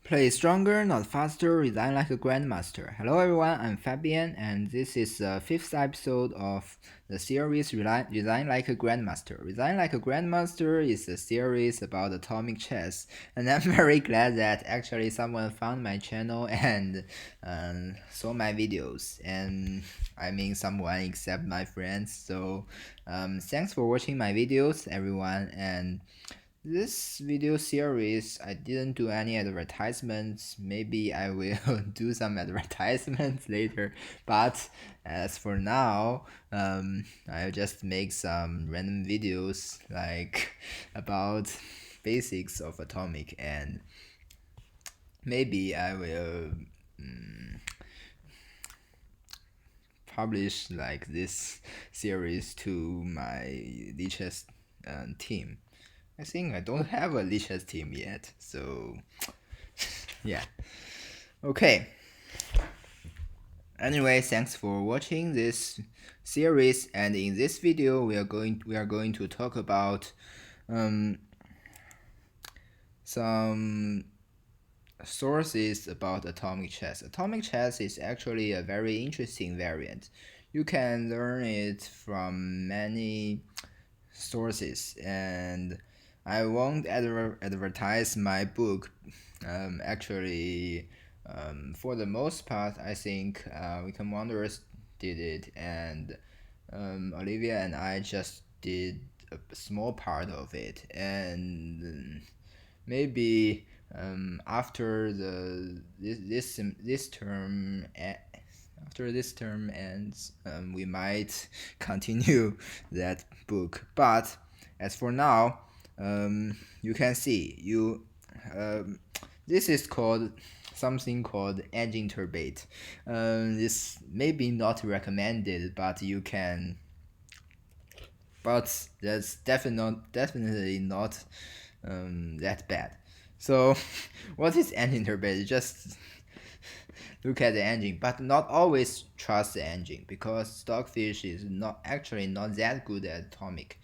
Play stronger, not faster, resign like a grandmaster. Hello everyone, I'm Fabian, and this is the fifth episode of the series Resign Like a Grandmaster. Resign Like a Grandmaster is a series about atomic chess, and I'm very glad that actually someone found my channel and saw my videos. And I mean someone except my friends. So thanks for watching my videos, everyone, and this video series, I didn't do any advertisements. Maybe I will do some advertisements later. But as for now, I'll just make some random videos like about basics of atomic, and maybe I will publish like this series to my lichess team. I think I don't have a lichess team yet, so yeah. Okay. Anyway, thanks for watching this series, and in this video we are going to talk about some sources about atomic chess. Atomic chess is actually a very interesting variant. You can learn it from many sources, and I won't advertise my book. Actually, for the most part, I think Weekend Wanderers did it, and Olivia and I just did a small part of it, and maybe after this term after this term ends, we might continue that book. But as for now, you can see this is called something called engine turbate. This may be not recommended, but you can. But that's definitely not that bad. So, what is engine turbate? Just look at the engine, but not always trust the engine, because Stockfish is not that good at atomic.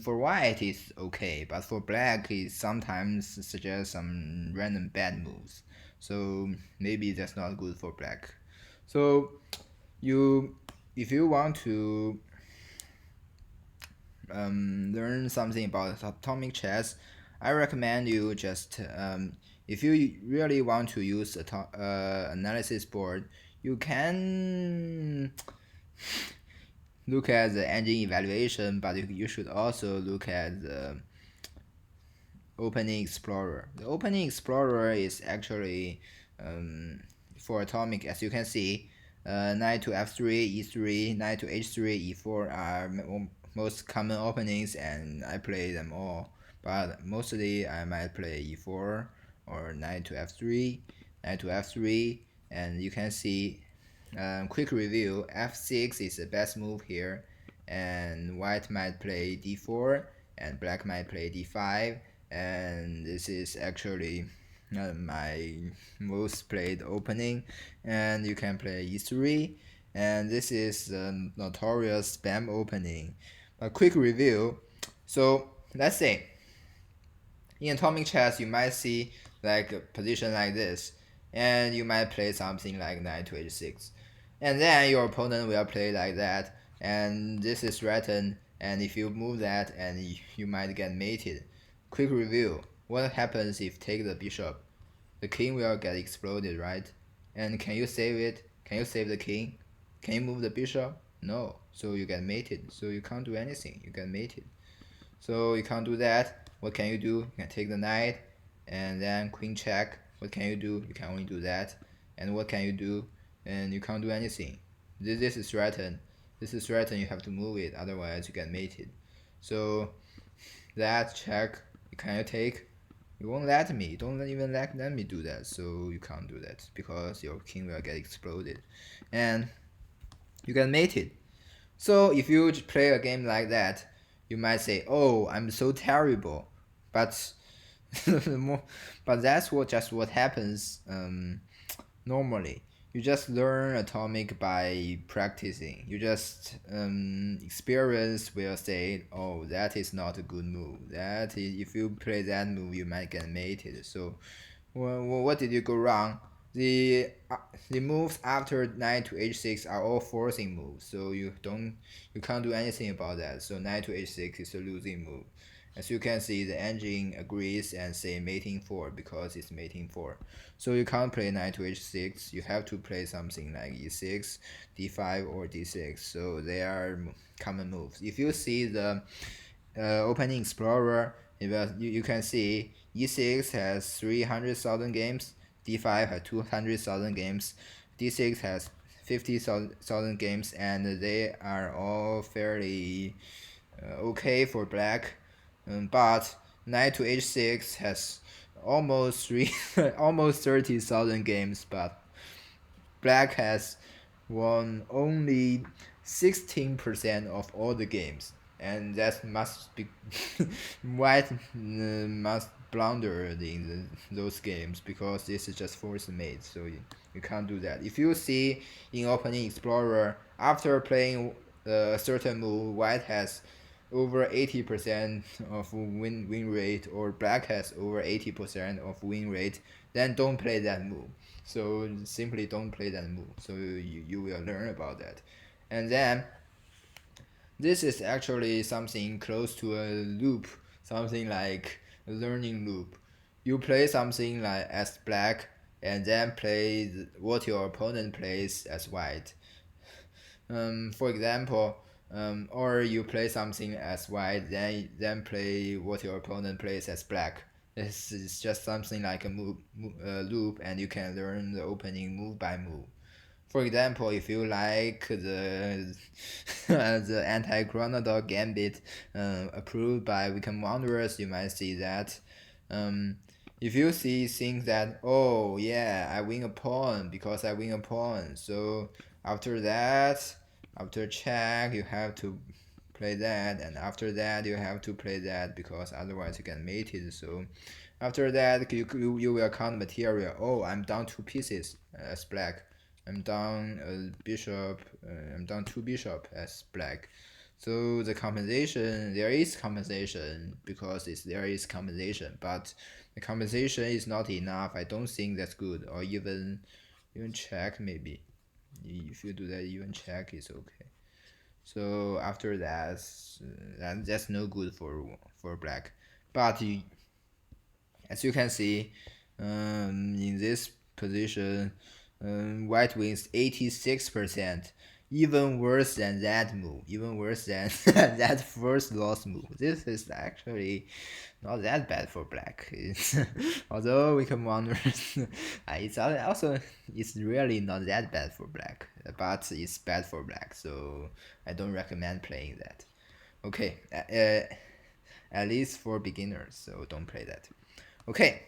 For white it's okay, but for black it sometimes suggests some random bad moves. So maybe that's not good for black. So you, if you want to learn something about atomic chess, I recommend you just if you really want to use analysis board, you can look at the engine evaluation, but you should also look at the opening explorer. The opening explorer is actually for atomic, as you can see, knight to f3, e3, knight to h3, e4 are most common openings, and I play them all. But mostly I might play e4 or knight to f3, knight to f3, and you can see quick review, f6 is the best move here, and white might play d4 and black might play d5, and this is actually my most played opening. And you can play e3, and this is the notorious spam opening. A quick review. So let's say in atomic chess you might see like a position like this, and you might play something like knight to h6, and then your opponent will play like that, and this is threatened, and if you move that, and you might get mated. Quick review: what happens if take the bishop? The king will get exploded, right? And can you save it? Can you save the king? Can you move the bishop? No. So you get mated. So you can't do anything. You get mated. So you can't do that. What can you do? You can take the knight, and then queen check. What can you do? You can only do that. And what can you do? And you can't do anything. This is threatened. This is threatened. You have to move it, otherwise you get mated. So that check. Can you take? You won't let me. Don't even let me do that. So you can't do that because your king will get exploded, and you get mated. So if you play a game like that, you might say, "Oh, I'm so terrible," but but that's what happens normally. You just learn atomic by practicing. You just experience will say, "Oh, that is not a good move. That is, if you play that move, you might get mated." So What did you go wrong? The uh, the moves after knight to h6 are all forcing moves, so you can't do anything about that. So knight to h6 is a losing move. As you can see, the engine agrees and say mating 4 because it's mating 4. So you can't play knight to h6. You have to play something like e6, d5, or d6. So they are common moves. If you see the Opening Explorer, you can see E6 has 300,000 games, D5 has 200,000 games, D6 has 50,000 games, and they are all fairly okay for black. But knight to h6 has almost three, almost 30,000 games, but black has won only 16% of all the games, and that must be white must blunder in those games because this is just force made, so you can't do that. If you see in Opening Explorer, after playing a certain move, white has over 80% of win rate, or black has over 80% of win rate, then don't play that move. So simply don't play that move. So you will learn about that. And then this is actually something close to a loop, something like a learning loop. You play something like as black and then play what your opponent plays as white. For example, or you play something as white, then play what your opponent plays as black. This is just something like a loop, and you can learn the opening move by move. For example, if you like the the anti-Granada gambit approved by Weekend Wanderers, you might see that. Um, if you see things that, oh yeah, I win a pawn because I win a pawn, so after that, after check, you have to play that, and after that you have to play that because otherwise you get mated. So after that, you will count material. Oh, I'm down two pieces as black. I'm down a bishop. I'm down two bishop as black. So the compensation, there is compensation because there is compensation, but the compensation is not enough. I don't think that's good. Or even check maybe. If you do that, even check is okay. So after that, that's no good for black. But as you can see, in this position, white wins 86%. Even worse than that move. Even worse than that first lost move. This is actually not that bad for black. Although we can wonder, it's really not that bad for black, but it's bad for black. So I don't recommend playing that. Okay, at least for beginners. So don't play that. Okay,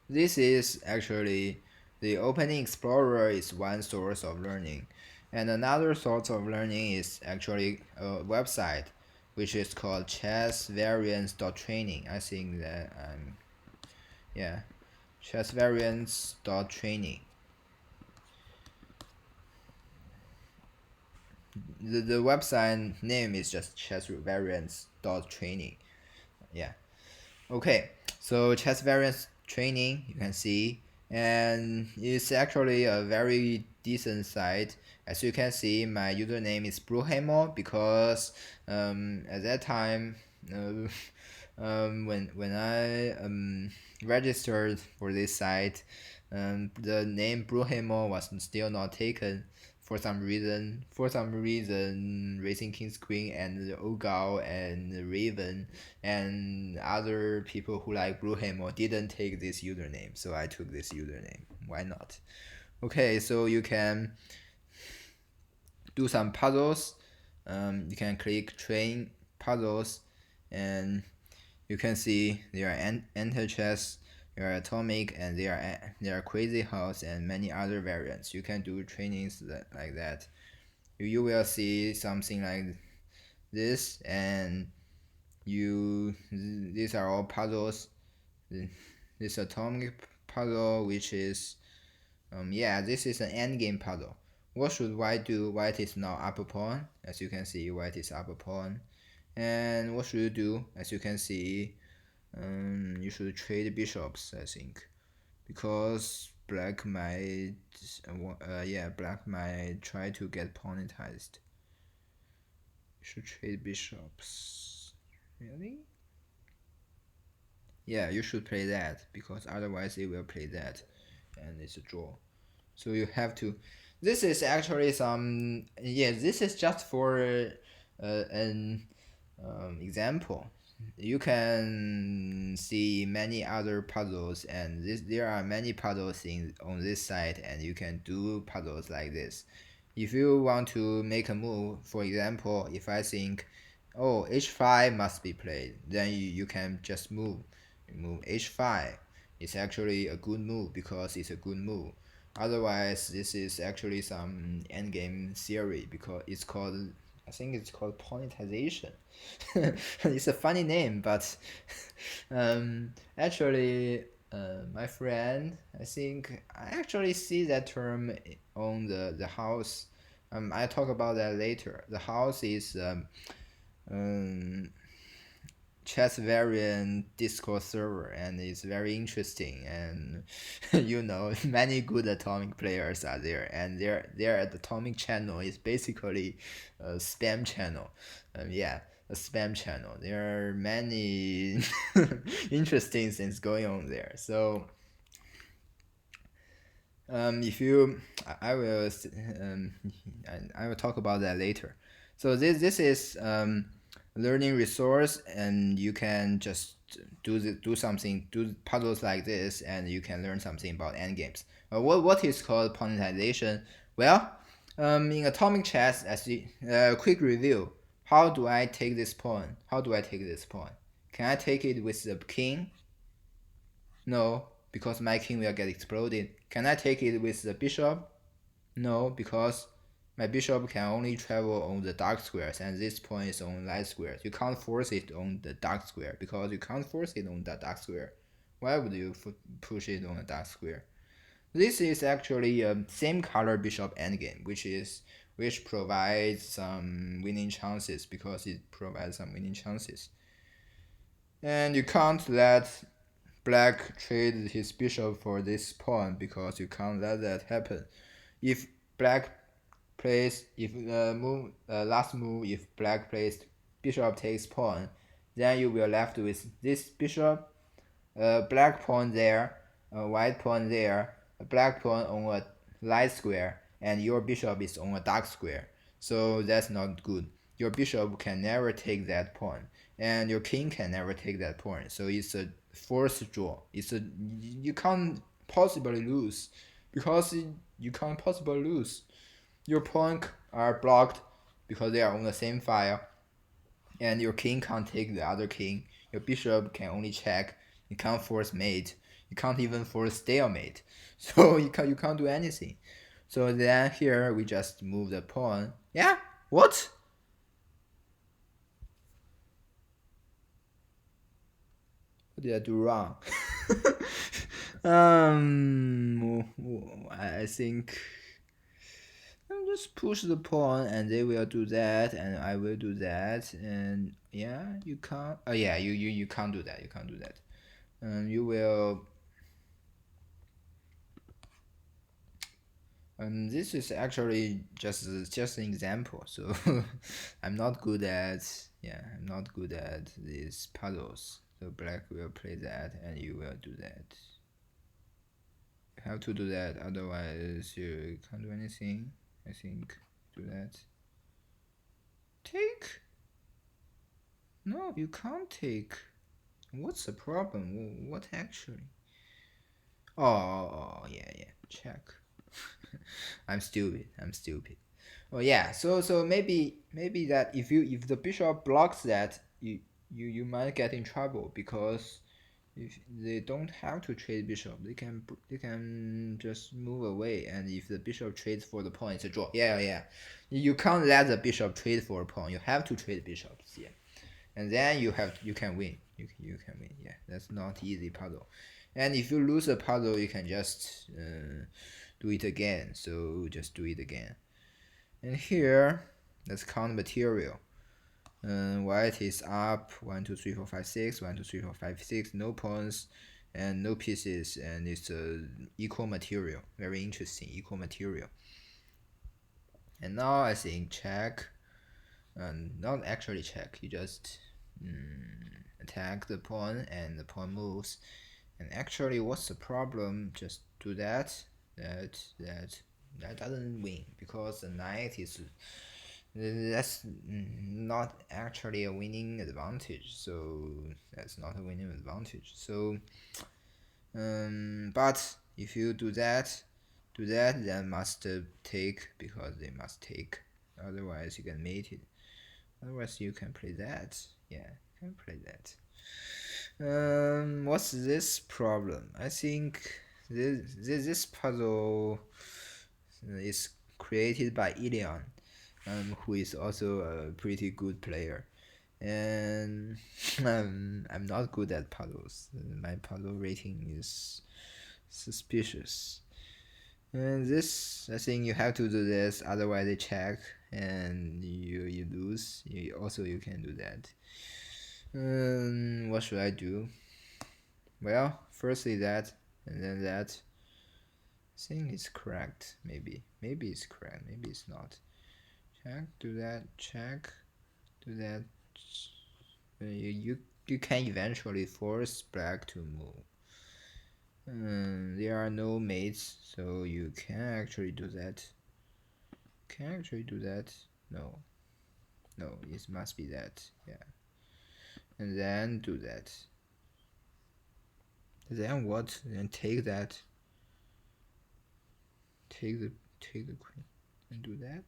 this is actually the Opening Explorer is one source of learning, and another source of learning is actually a website which is called chessvariance.training. I think that yeah, chessvariance.training. The website name is just chessvariance.training. Yeah. Okay, so chess variance training, you can see, and it's actually a very decent site. As you can see, my username is Bruhemo because at that time, uh, when I registered for this site, the name Bruhemo was still not taken for some reason. For some reason, Racing King's Queen and Ogal and Raven and other people who like Bruhemo didn't take this username, so I took this username. Why not? Okay, so you can do some puzzles. You can click train puzzles, and you can see there are enter chess, there are atomic, and there are crazy house and many other variants. You can do trainings like that. You will see something like this, and these are all puzzles. This atomic puzzle, which is yeah, this is an endgame puzzle. What should white do? White is now up a pawn. As you can see, white is up a pawn. And what should you do? As you can see, you you should trade bishops, I think, because black might yeah, black might try to get pawnetized. You should trade bishops. Really? Yeah, you should play that because otherwise they will play that, and it's a draw. So you have to. This is actually some. Yeah, this is just for an example. You can see many other puzzles, and there are many puzzles on this side, and you can do puzzles like this. If you want to make a move, for example, if I think, oh, h5 must be played, then you can just move h5. It's actually a good move because it's a good move. Otherwise, this is actually some endgame theory because it's called, I think it's called pawnetization. It's a funny name, but actually, my friend, I think I actually see that term on the house. I talk about that later. The house is um, chess variant Discord server, and it's very interesting. And many good atomic players are there, and their atomic channel is basically a spam channel. Yeah, a spam channel. There are many interesting things going on there. So if you, I will, I will talk about that later. So this is learning resource, and you can just do something, do puzzles like this, and you can learn something about endgames. What is called pawnetization? Well, in atomic chess, as quick review, how do I take this pawn? How do I take this pawn? Can I take it with the king? No, because my king will get exploded. Can I take it with the bishop? No, because my bishop can only travel on the dark squares, and this pawn is on light squares. You can't force it on the dark square because you can't force it on the dark square. Why would you push it on a dark square? This is actually a same color bishop endgame, which provides some winning chances because it provides some winning chances. And you can't let black trade his bishop for this pawn because you can't let that happen. If black plays, if last move, if black plays bishop takes pawn, then you will left with this bishop, black pawn there, white pawn there, a black pawn on a light square, and your bishop is on a dark square. So that's not good. Your bishop can never take that pawn, and your king can never take that pawn. So it's a forced draw. You can't possibly lose because you can't possibly lose. Your pawn are blocked because they are on the same file, and your king can't take the other king. Your bishop can only check. You can't force mate. You can't even force stalemate. So you can't do anything. So then here we just move the pawn. Yeah? What? What did I do wrong? I think I'll just push the pawn, and they will do that, and I will do that, and yeah, you can't. Oh yeah, you can't do that. You can't do that. You will. This is actually just an example. So I'm not good at I'm not good at these puzzles. So black will play that, and you will do that. You have to do that, otherwise you can't do anything. I think do that. Take? No, you can't take. What's the problem? What actually? Oh yeah. Check. I'm stupid. I'm stupid. Oh yeah. So maybe that if the bishop blocks that, you might get in trouble because if they don't have to trade bishop, they can just move away, and if the bishop trades for the pawn, it's a draw. Yeah. You can't let the bishop trade for a pawn. You have to trade bishops. Yeah, and then you can win. You can win. Yeah, that's not easy puzzle. And if you lose a puzzle, you can just do it again. So just do it again. And here, let's count material. White is up 1 2 3 4 5 6 1 2 3 4 5 6, no pawns and no pieces, and it's equal material. Very interesting, equal material. And now I think check, and not actually check. You just attack the pawn, and the pawn moves. And actually, what's the problem? Just do that. That doesn't win because the knight is that's not actually a winning advantage. So that's not a winning advantage. So but if you do that, then must take, because they must take. Otherwise, you can mate it. Otherwise, you can play that. Yeah, you can play that. What's this problem? I think this puzzle is created by Ilion, who is also a pretty good player. And I'm not good at puzzles. My puzzle rating is suspicious. And this, I think you have to do this, otherwise they check and you lose. You can do that. What should I do? Well, firstly that, and then that. I think it's correct. Maybe it's correct. Maybe it's not. Check. Do that. Check. Do that. You can eventually force black to move. There are no mates, so you can actually do that. Can actually do that? No. No, it must be that. Yeah. And then do that. Then what? Then take that. Take the queen and do that.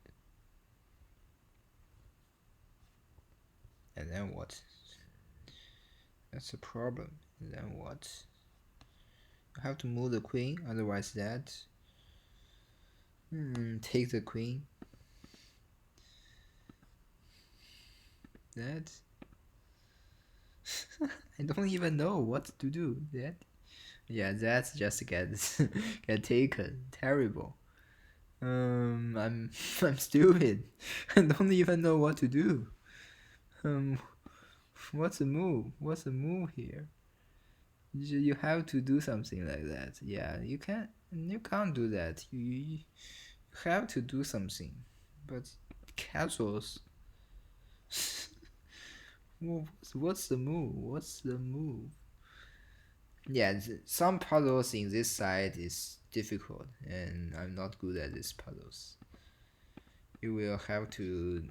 And then what? That's the problem. And then what? You have to move the queen, otherwise that. Take the queen. That. I don't even know what to do. That. Yeah, that's just get taken. Terrible. I'm stupid. I don't even know what to do. What's the move? What's the move here? You have to do something like that. Yeah, you can't do that. You have to do something. But castles. What's the move? What's the move? Yeah, some puzzles in this side is difficult, and I'm not good at these puzzles. You will have to.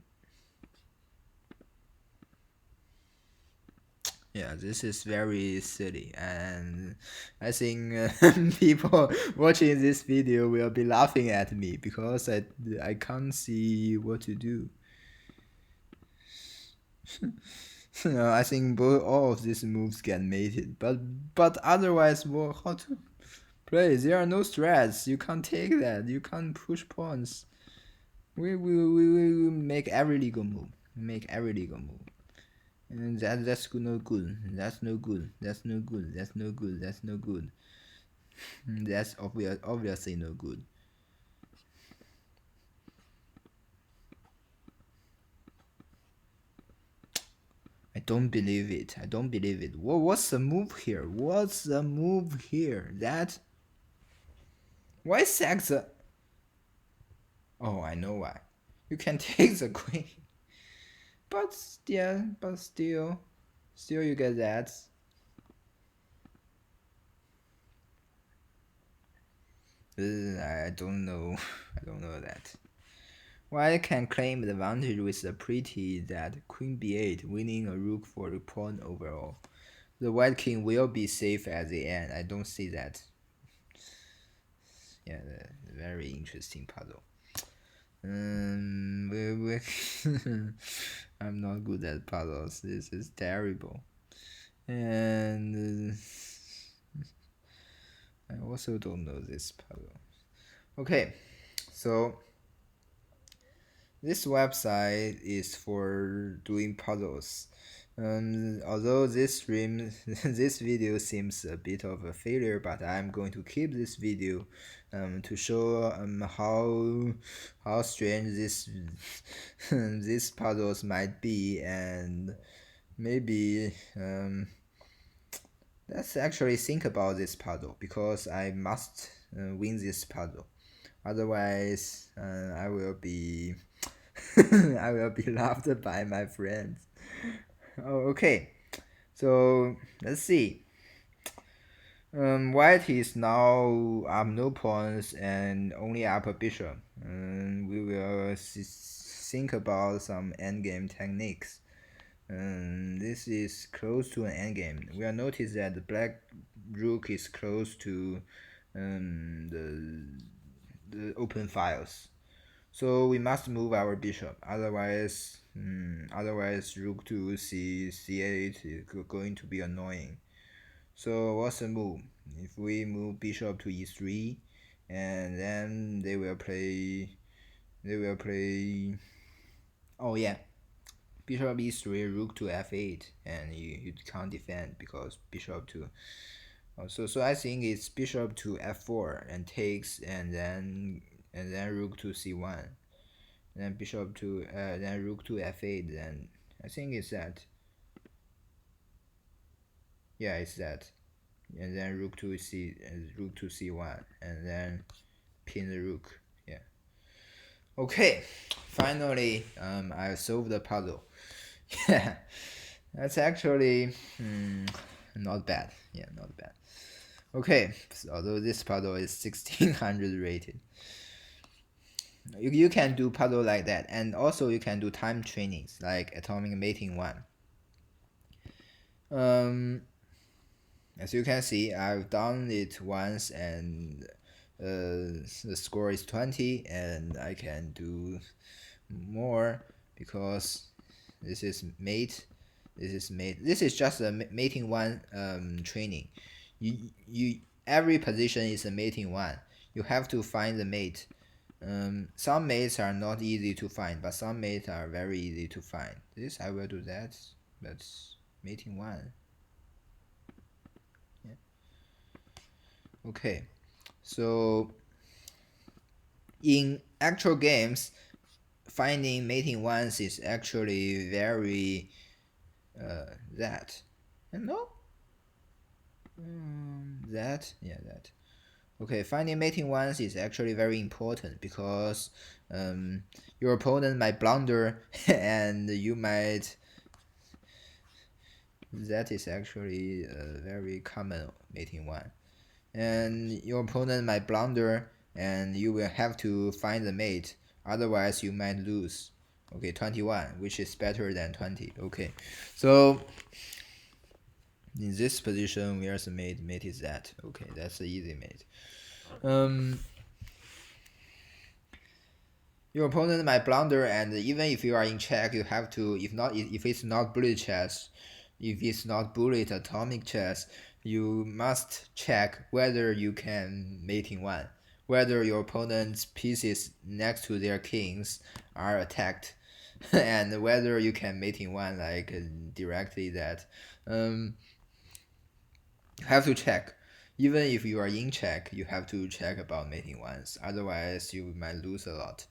Yeah, this is very silly, and I think people watching this video will be laughing at me because I can't see what to do. I think all of these moves get mated, but otherwise, well, how to play? There are no strats. You can't take that. You can't push pawns. We make every legal move. Make every legal move. And that's no good. That's no good. That's no good. That's no good. That's no good. That's obviously no good. I don't believe it. I don't believe it. What's the move here? What's the move here? That. Why sack the? Oh, I know why. You can take the queen. But yeah, but still you get that. I don't know. I don't know that. White can claim advantage with the pretty that queen b8, winning a rook for the pawn overall. The white king will be safe at the end. I don't see that. Yeah, very interesting puzzle. I'm not good at puzzles. This is terrible. And I also don't know this puzzle. Okay, so this website is for doing puzzles. Although this stream, this video seems a bit of a failure, but I'm going to keep this video, to show how strange this these puzzles might be, and maybe let's actually think about this puzzle because I must win this puzzle. Otherwise, I will be I will be laughed by my friends. Oh, okay. So let's see. White is now up no pawns and only up a bishop. We will think about some endgame techniques. This is close to an endgame. We will notice that the black rook is close to the open files. So we must move our bishop. Otherwise rook to c8 is going to be annoying. So what's the move? If we move bishop to e3, and then they will play. Oh yeah, bishop e3, rook to f8, and you can't defend because bishop to. So I think it's bishop to f4 and takes, and then rook to c1, then bishop to then rook to f8. Then I think it's that. Yeah, it's that. And then rook to c1, and then pin the rook. Yeah. Okay. Finally, I solved the puzzle. Yeah, that's actually not bad. Yeah, not bad. Okay, so although this puzzle is 1600 rated. You can do puzzle like that, and also you can do time trainings like atomic mating 1. As you can see, I've done it once, and the score is 20, and I can do more because this is mate. This is just a mating 1 training. You every position is a mating 1. You have to find the mate. Some mates are not easy to find, but some mates are very easy to find. This I will do that. That's mating 1. Yeah. Okay, so in actual games, finding mating 1s is actually very that. No? That. Okay, finding mating 1s is actually very important because your opponent might blunder and you might. That is actually a very common mating 1. And your opponent might blunder and you will have to find the mate, otherwise you might lose. Okay, 21, which is better than 20. Okay, so in this position, where's the mate? Mate is that. Okay, that's the easy mate. Your opponent might blunder, and even if you are in check, you have to. If it's not bullet chess, if it's not bullet atomic chess, you must check whether you can mating 1, whether your opponent's pieces next to their kings are attacked, and whether you can mating 1 like directly that. You have to check. Even if you are in check, you have to check about mating 1s. Otherwise, you might lose a lot.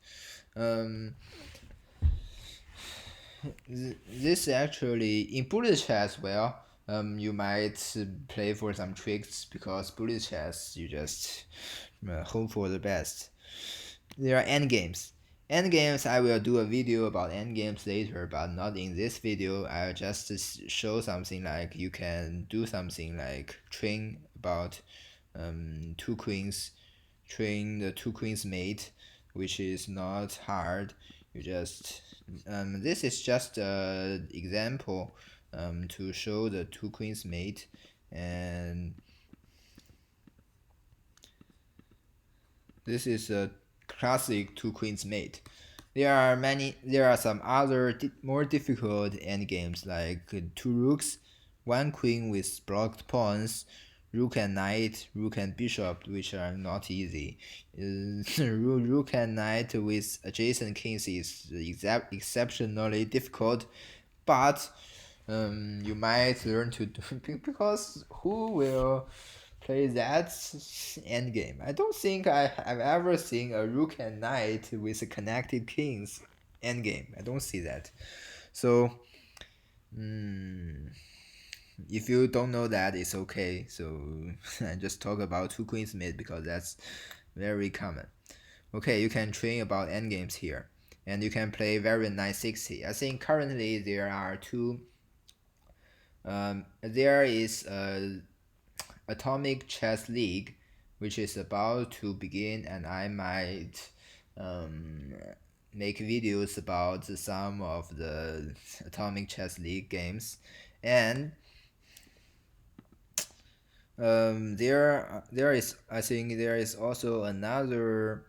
This actually in bullet chess, well, you might play for some tricks because bullet chess you just hope for the best. There are endgames. Endgames, I will do a video about endgames later, but not in this video. I'll just show something like you can do something like train about 2 queens, train the 2 queens mate, which is not hard. You just this is just an example to show the 2 queens mate, and this is a classic 2 queens mate. There are some other more difficult endgames like 2 rooks, 1 queen with blocked pawns, rook and knight, rook and bishop, which are not easy. Rook and knight with adjacent kings is exceptionally difficult, but you might learn to do because who will play that endgame? I don't think I've ever seen a rook and knight with connected kings endgame. I don't see that. So, if you don't know that, it's okay. So I just talk about two queens mid because that's very common. Okay, you can train about endgames here, and you can play variant 960. I think currently there are two. There is a Atomic Chess League, which is about to begin, and I might um, make videos about some of the Atomic Chess League games, and there is I think there is also another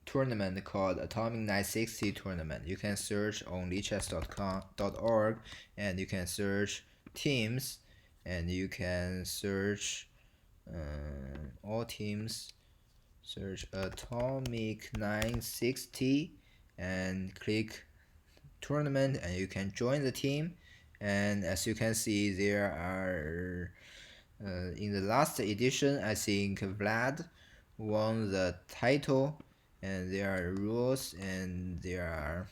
tournament called Atomic 960 tournament. You can search on lichess.org, and you can search teams, and you can search all teams, search Atomic 960 and click tournament, and you can join the team. And as you can see, there are in the last edition, I think Vlad won the title, and there are rules, and there are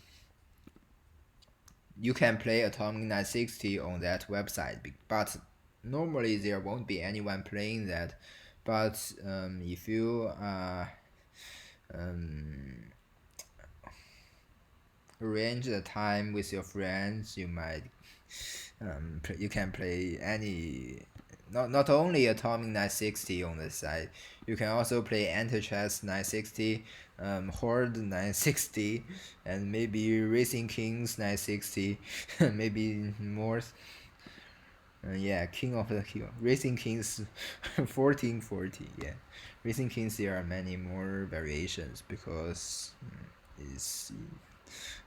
you can play Atomic 960 on that website, but normally there won't be anyone playing that. But if you arrange the time with your friends, you might you can play any not only Atomic 960 on the side, you can also play Anti-Chess 960, Horde 960, and maybe Racing Kings 960, maybe more. Yeah, King of the Hill, Racing Kings 1440. Yeah, Racing Kings, there are many more variations because it's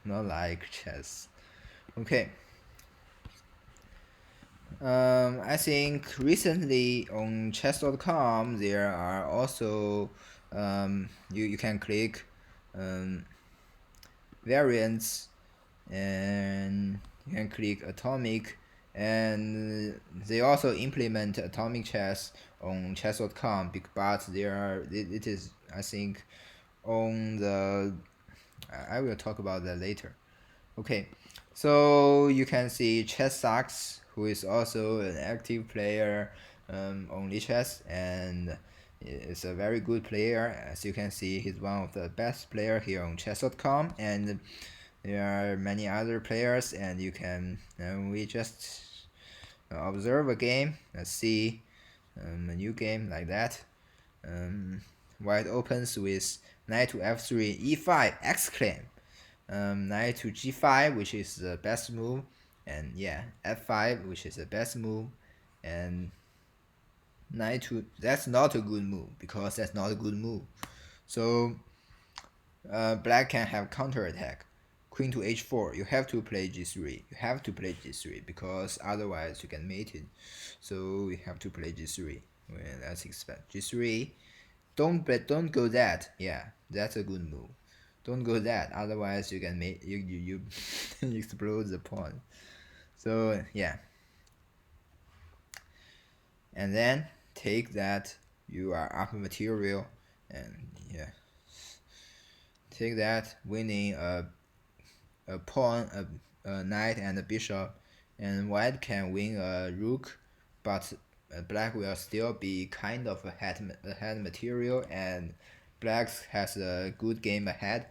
not like chess. Okay. I think recently on chess.com there are also you can click variants, and you can click atomic, and they also implement atomic chess on chess.com, but it is I think on the I will talk about that later. Okay, so you can see Chess Sucks, who is also an active player on Lichess, and is a very good player. As you can see, he's one of the best player here on chess.com, and there are many other players, and you can we just observe a game. Let's see a new game like that. White opens with knight to f3, e5, exclaim. Knight to g5, which is the best move, and yeah, f5, which is the best move, and knight to that's not a good move because that's not a good move. So black can have counter attack. Queen to h4, you have to play g3. You have to play g3 because otherwise you can mate it. So you have to play g3. Well, let's expect g3. Don't go that. Yeah, that's a good move. Don't go that, otherwise you can make you explode the pawn. So yeah, and then take that, you are up material, and yeah, take that, winning a pawn, a knight, and a bishop, and white can win a rook, but black will still be kind of ahead material, and black has a good game ahead,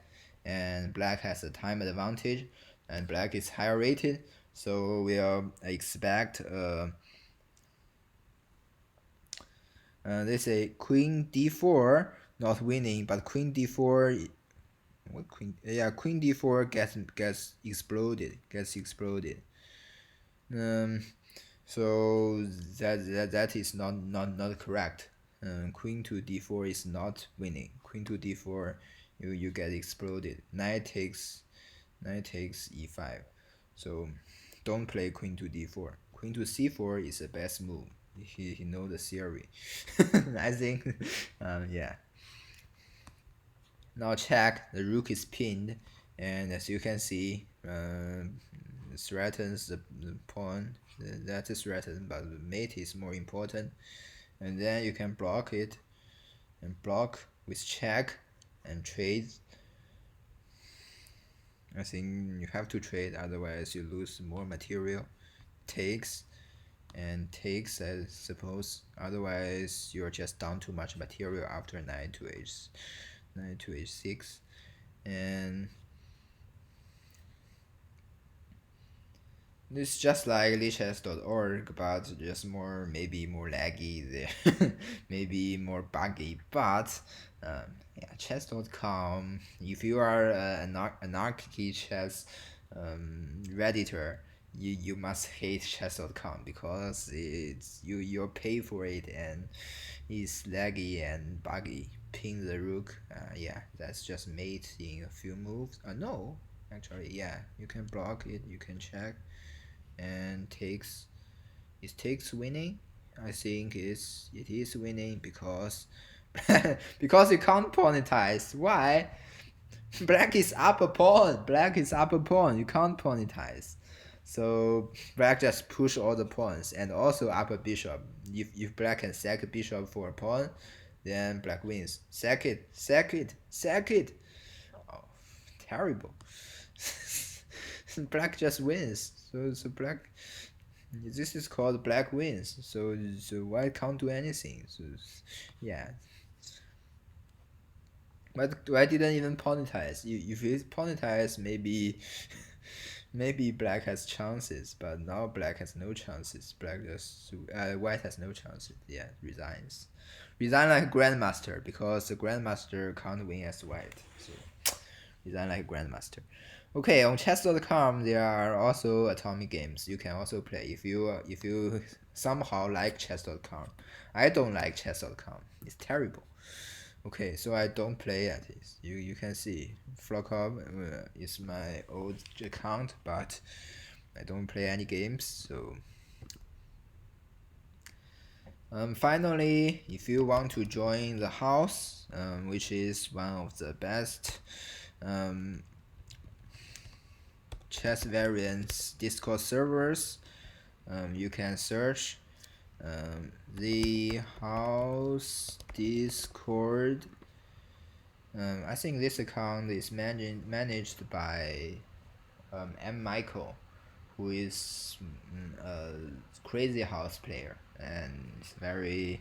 and black has a time advantage, and black is higher rated, so we'll expect they say queen d4 not winning, but queen d4 what queen? Yeah, queen d4 gets exploded. Um, so that is not correct. Queen to d4 is not winning. Queen to d4, you get exploded. Knight takes e5. So don't play queen to d4. Queen to c4 is the best move. He know the theory. I think, yeah. Now check, the rook is pinned, and as you can see, threatens the pawn. That is threatened, but the mate is more important. And then you can block it and block with check and trade. I think you have to trade, otherwise you lose more material. Takes and takes, I suppose. Otherwise you're just down too much material after knight to h6. And it's just like lichess.org, but just maybe more laggy there, maybe more buggy. But yeah, chess.com. If you are an anarchy chess redditor, you must hate chess.com because you pay for it and it's laggy and buggy. Pin the rook. Yeah, that's just mate in a few moves. No, actually, yeah, you can block it. You can check and takes winning. I think it is winning because because you can't pawnetize. Why? Black is up a pawn. Black is up a pawn. You can't pawnetize. So black just push all the pawns and also up a bishop. If black can sack a bishop for a pawn, then black wins. Sack it, sack it, sack it. Oh, terrible. Black just wins. So black. This is called black wins. So white can't do anything. So yeah. Why didn't even pawnetize? If it pawnetize, maybe black has chances, but now black has no chances. White has no chances. Yeah, resigns. Resign like grandmaster because the grandmaster can't win as white. So resign like grandmaster. Okay, on chess.com there are also atomic games you can also play if you somehow like chess.com. I don't like chess.com. It's terrible. Okay, so I don't play at it. You can see Flockhub is my old account, but I don't play any games. So finally, if you want to join the house, which is one of the best chess variants Discord servers, you can search the house Discord. I think this account is managed by M. Michael, who is a crazy house player and it's very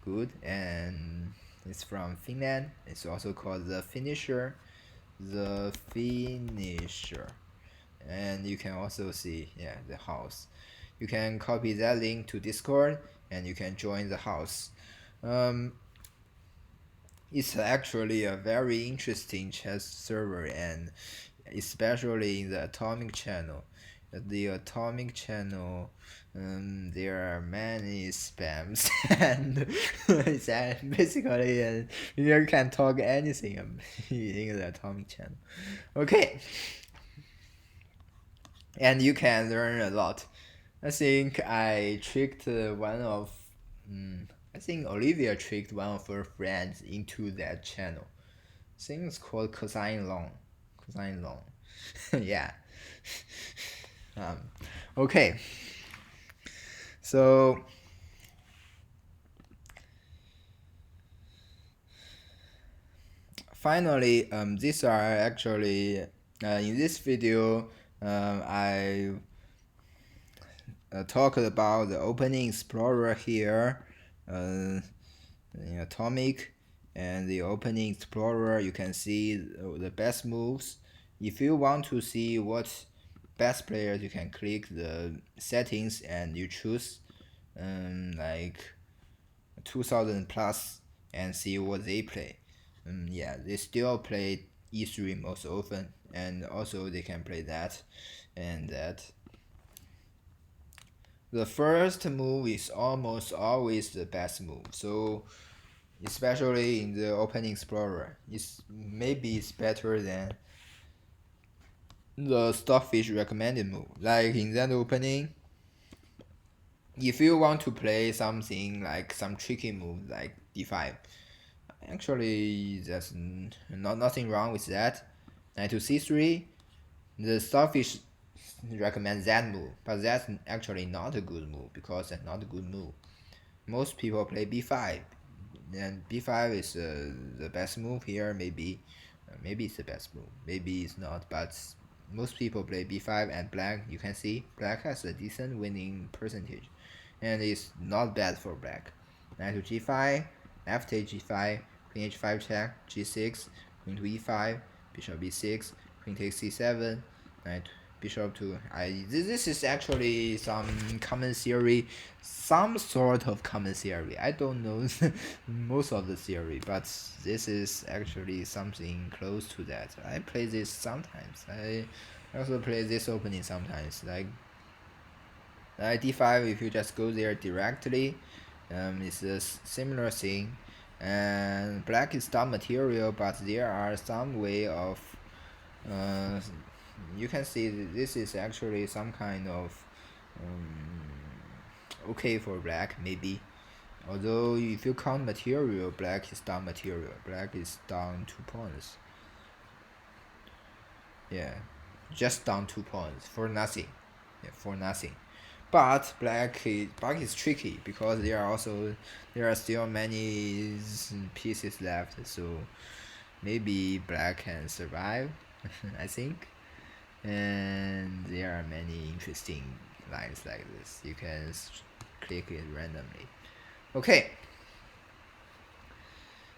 good, and it's from Finland. It's also called the Finisher. And you can also see the house. You can copy that link to Discord and you can join the house. It's actually a very interesting chess server, and especially in the atomic channel. The atomic channel, there are many spams and it's basically you can talk anything in the atomic channel. Okay, and you can learn a lot. I think I tricked I think Olivia tricked one of her friends into that channel. I think it's called Cosine Long. Cosine Long. Yeah. Okay. So finally, these are actually in this video I talked about the opening explorer here in atomic, and the opening explorer you can see the best moves. If you want to see what best players, you can click the settings and you choose like 2000 plus and see what they play. Yeah, they still play e3 most often, and also they can play that and that. The first move is almost always the best move, so especially in the opening explorer, maybe it's better than the stockfish recommended move. Like in that opening, if you want to play something like some tricky move like d5, actually there's nothing wrong with that. Knight to c3, The Starfish recommend that move, but that's actually not a good move because that's not a good move. Most people play b5, and b5 is the best move here. Maybe it's the best move. Maybe it's not, but most people play b5 and black. You can see black has a decent winning percentage, and it's not bad for black. Knight to g5, f takes g5, queen h5 check, g6, queen to e5, bishop b6, queen takes c7, knight bishop to this is actually some common theory, some sort of common theory. I don't know most of the theory, but this is actually something close to that. I play this sometimes. I also play this opening sometimes, like d5. If you just go there directly, it's a similar thing. And black is dumb material, but there are some way of uh, you can see this is actually some kind of okay for black, maybe. Although if you count material, black is down material. Black is down 2 points. Yeah, just down 2 points for nothing. Yeah, for nothing. But black is tricky because there are still many pieces left. So maybe black can survive. I think. And there are many interesting lines like this. You can click it randomly. Okay,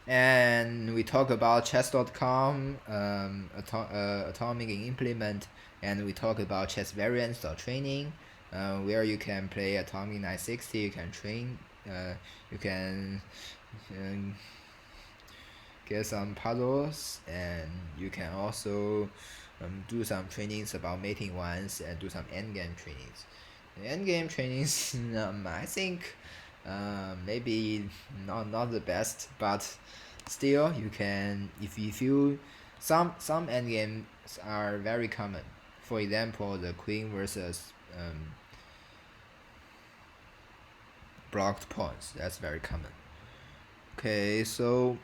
and we talk about chess.com, atomic implement, and we talk about chess variants.training, where you can play atomic 960. You can train, you can um, get some puzzles, and you can also do some trainings about mating ones and do some endgame trainings. Endgame trainings, I think maybe not the best, but still you can if you some endgames are very common. For example, the queen versus blocked pawns. That's very common. Okay, so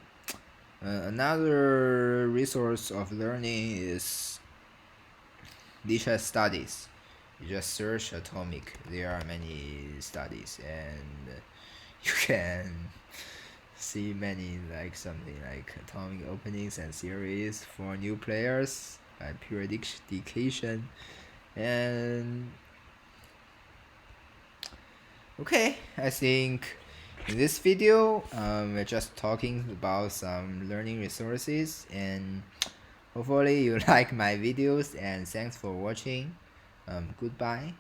another resource of learning is Lichess studies. You just search atomic. There are many studies, and you can see many like something like atomic openings and series for new players, periodication, and okay, I think in this video we're just talking about some learning resources, and hopefully you like my videos, and thanks for watching. Goodbye.